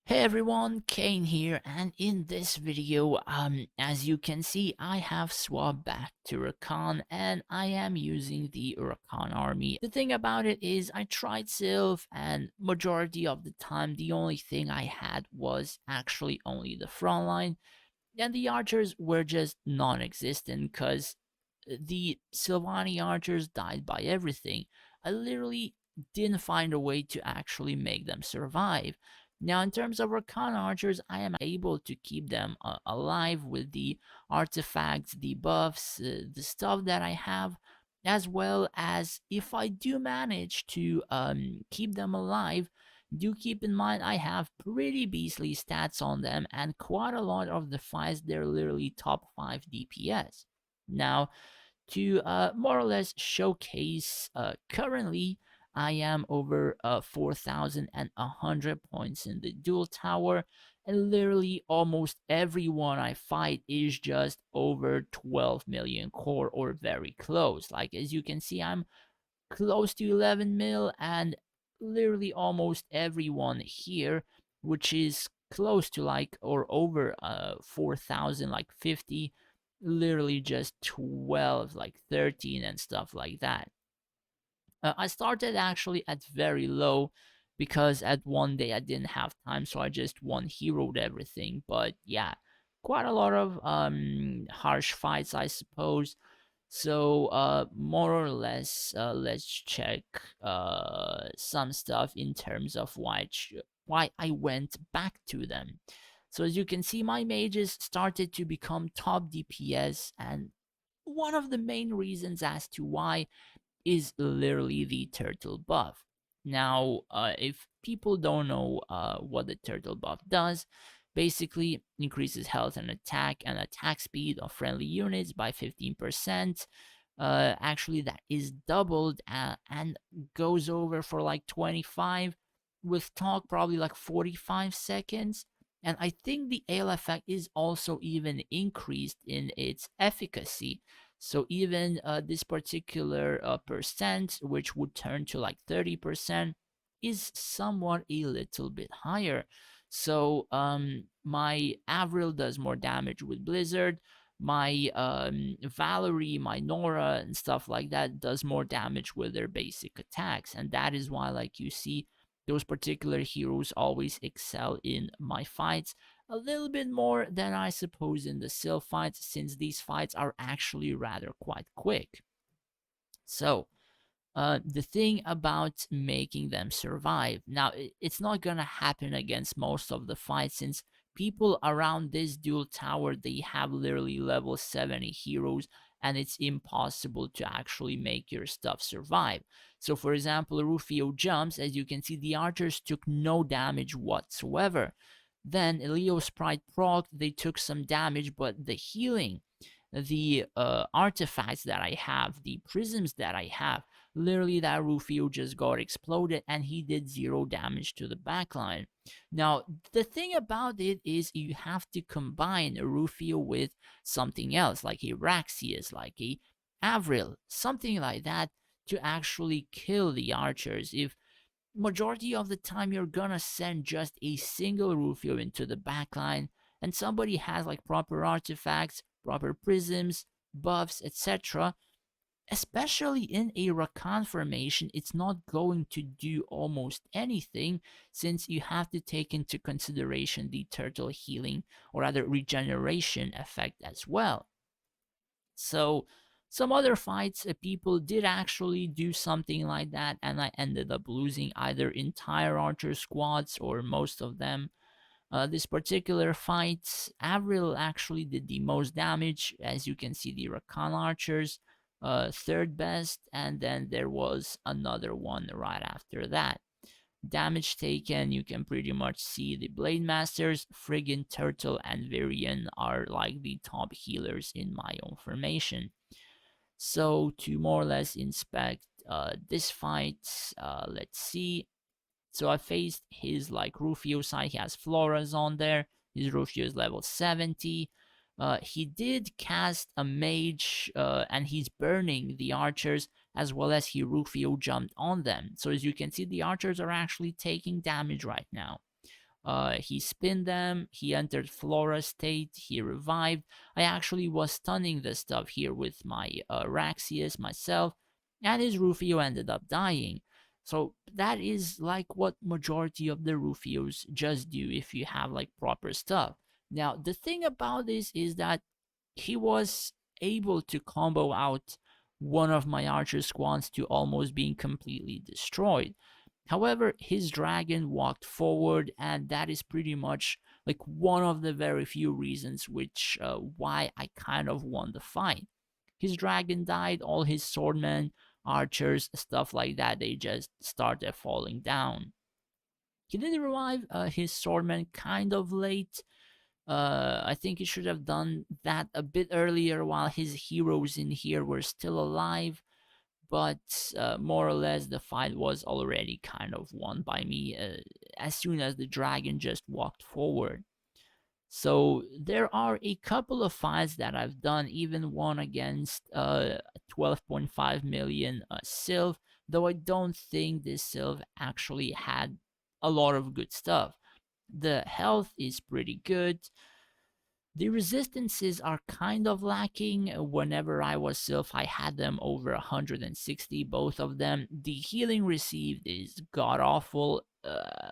Hey everyone, Kane here, and in this video, as you can see, I have swapped back to Rakan, and I am using the Rakan army. The thing about it is, I tried Sylph, and majority of the time, the only thing I had was actually only the front line, and the archers were just non-existent, because the Sylvani archers died by everything. I literally didn't find a way to actually make them survive. Now, in terms of Rakan archers, I am able to keep them alive with the artifacts, the buffs, the stuff that I have, as well as if I do manage to keep them alive. Do keep in mind I have pretty beastly stats on them, and quite a lot of the fights they're literally top 5 DPS. Now, to more or less showcase, currently I am over 4,100 points in the duel tower, and literally almost everyone I fight is just over 12 million core or very close. Like, as you can see, I'm close to 11 mil, and literally almost everyone here, which is close to like or over 4,000, like 50, literally just 12, like 13 and stuff like that. I started actually at very low because at one day I didn't have time, so I just one heroed everything. But yeah, quite a lot of harsh fights, I suppose. So more or less, let's check some stuff in terms of why I went back to them. So as you can see, my mages started to become top DPS, and one of the main reasons as to why is literally the turtle buff. Now, if people don't know what the turtle buff does, basically increases health and attack speed of friendly units by 15%. Actually, that is doubled and goes over for like 25, with talk probably like 45 seconds. And I think the AL effect is also even increased in its efficacy. So even this particular percent, which would turn to like 30%, is somewhat a little bit higher. So my Avril does more damage with Blizzard. My Valerie, my Nora, and stuff like that does more damage with their basic attacks, and that is why, like you see, those particular heroes always excel in my fights a little bit more than I suppose in the Sylph fights, since these fights are actually rather quite quick. So, the thing about making them survive, now it's not gonna happen against most of the fights, since people around this dual tower, they have literally level 70 heroes, and it's impossible to actually make your stuff survive. So for example, Rufio jumps, as you can see, the archers took no damage whatsoever. Then Leo Sprite proc, they took some damage, but the healing, the artifacts that I have, the prisms that I have, literally that Rufio just got exploded and he did 0 damage to the backline. Now, the thing about it is you have to combine a Rufio with something else, like a Raxius, like a Avril, something like that, to actually kill the archers. If majority of the time you're gonna send just a single Rufio into the backline, and somebody has like proper artifacts, proper prisms, buffs, etc., especially in a Rakan formation, it's not going to do almost anything, since you have to take into consideration the turtle healing or rather regeneration effect as well. So some other fights, people did actually do something like that, and I ended up losing either entire archer squads or most of them. This particular fight, Avril actually did the most damage. As you can see, the Rakan archers, third best, and then there was another one right after that. Damage taken, you can pretty much see the Blade Masters, Friggin' Turtle, and Varian are like the top healers in my own formation. So to more or less inspect this fight, let's see. So I faced his like Rufio side. He has Floras on there. His Rufio is level 70. He did cast a mage, and he's burning the archers, as well as he Rufio jumped on them. So as you can see, the archers are actually taking damage right now. He spinned them, he entered Flora state, he revived. I actually was stunning the stuff here with my Raxius myself, and his Rufio ended up dying. So that is like what majority of the Rufios just do if you have like proper stuff. Now the thing about this is that he was able to combo out one of my archer squads to almost being completely destroyed. However, his dragon walked forward, and that is pretty much like one of the very few reasons which why I kind of won the fight. His dragon died, all his swordmen, archers, stuff like that, they just started falling down. He did revive his swordmen kind of late. I think he should have done that a bit earlier while his heroes in here were still alive, but more or less the fight was already kind of won by me as soon as the dragon just walked forward. So there are a couple of fights that I've done, even one against 12.5 million Sylph, though I don't think this Sylph actually had a lot of good stuff. The health is pretty good. The resistances are kind of lacking. Whenever I was Sylph, I had them over 160, both of them. The healing received is god awful.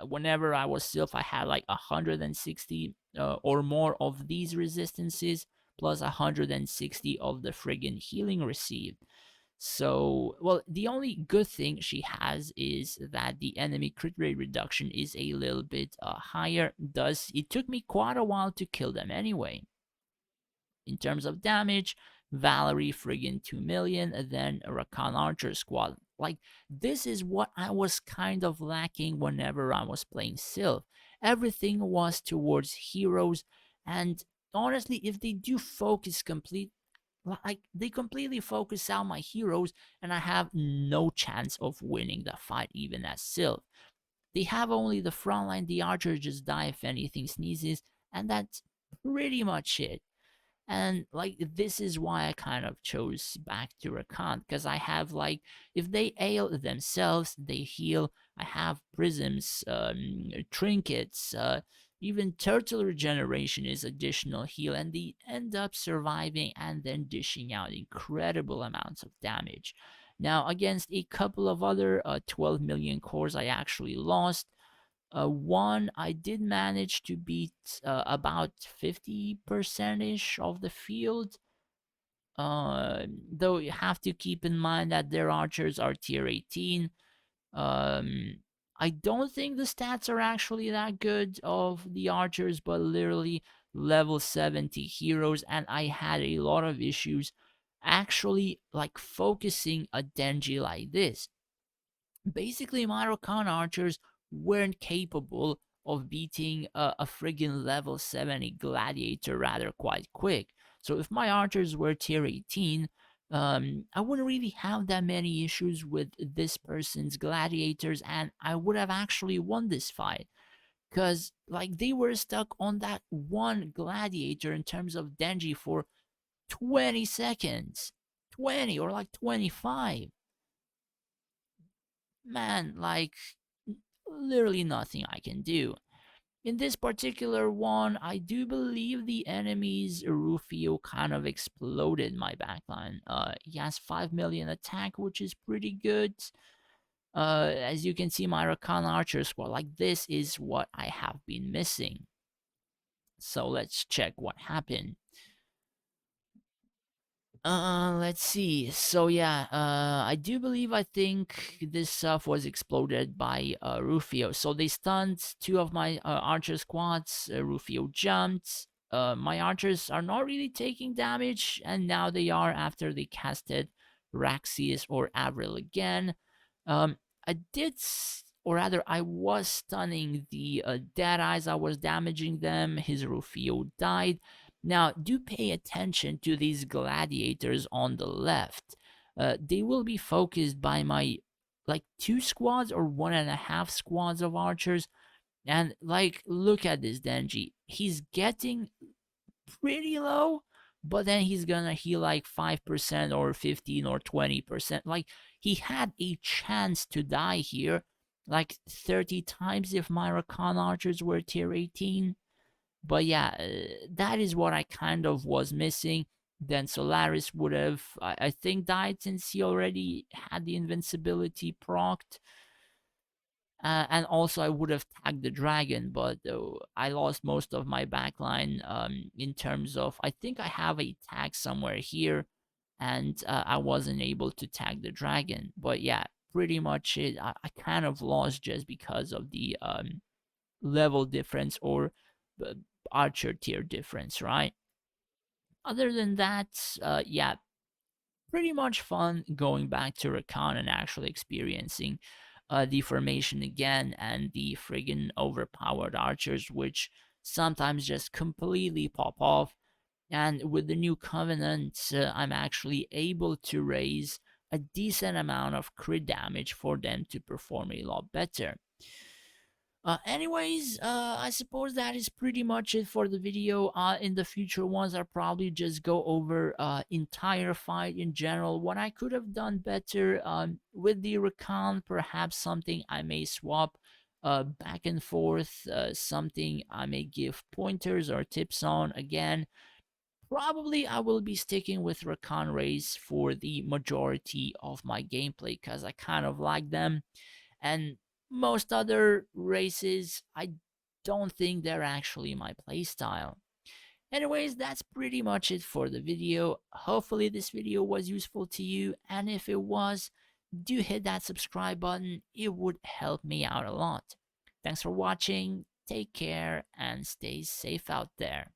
Whenever I was Sylph, I had like 160 or more of these resistances, plus 160 of the friggin' healing received. So, well, the only good thing she has is that the enemy crit rate reduction is a little bit higher. Thus, it took me quite a while to kill them anyway. In terms of damage, Valerie friggin' 2 million, and then a Rakan Archer squad. Like, this is what I was kind of lacking whenever I was playing Sylph. Everything was towards heroes, and honestly, if they do focus complete like they completely focus out my heroes, and I have no chance of winning the fight even as Sylph. They have only the front line, the archer just die if anything sneezes, and that's pretty much it. And like this is why I kind of chose back to Rakan, because I have like if they ail themselves, they heal. I have prisms, trinkets, even turtle regeneration is additional heal, and they end up surviving and then dishing out incredible amounts of damage. Now against a couple of other 12 million cores, I actually lost. One, I did manage to beat about 50% ish of the field. Though you have to keep in mind that their archers are tier 18. Um, I don't think the stats are actually that good of the archers, but literally level 70 heroes, and I had a lot of issues actually like focusing a Denji like this. Basically, my Rakan archers weren't capable of beating a friggin' level 70 gladiator rather quite quick. So if my archers were tier 18, I wouldn't really have that many issues with this person's gladiators, and I would have actually won this fight. Because, like, they were stuck on that one gladiator in terms of Denji for 20 seconds. 20 or like 25. Man, like, literally nothing I can do. In this particular one, I do believe the enemy's Rufio kind of exploded my backline. He has 5 million attack, which is pretty good. As you can see, my Rakan Archer squad, like this is what I have been missing. So let's check what happened. Let's see. So yeah, I do believe I think this stuff was exploded by Rufio. So they stunned two of my archer squads. Rufio jumped. My archers are not really taking damage, and now they are after they casted Raxius or Avril again. Um, I did, or rather, I was stunning the Dead Eyes. I was damaging them. His Rufio died. Now, do pay attention to these gladiators on the left. They will be focused by my like two squads or one and a half squads of archers. And like, look at this Denji. He's getting pretty low, but then he's gonna heal like 5% or 15 or 20%. Like, he had a chance to die here, like 30 times if my Rakan archers were tier 18. But yeah, that is what I kind of was missing. Then Solaris would have, I think, died since he already had the invincibility procced. And also, I would have tagged the dragon, but I lost most of my backline in terms of. I think I have a tag somewhere here, and I wasn't able to tag the dragon. But yeah, pretty much it. I kind of lost just because of the level difference or uh, archer tier difference, right? Other than that, yeah, pretty much fun going back to Rakan and actually experiencing the formation again and the friggin' overpowered archers, which sometimes just completely pop off. And with the new covenant, I'm actually able to raise a decent amount of crit damage for them to perform a lot better. Anyways, I suppose that is pretty much it for the video. In the future ones, I'll probably just go over entire fight in general. What I could have done better with the Rakan, perhaps something I may swap back and forth, something I may give pointers or tips on. Again, probably I will be sticking with Rakan Race for the majority of my gameplay because I kind of like them. And most other races, I don't think they're actually my playstyle. Anyways, that's pretty much it for the video. Hopefully this video was useful to you, and if it was, do hit that subscribe button. It would help me out a lot. Thanks for watching, take care, and stay safe out there.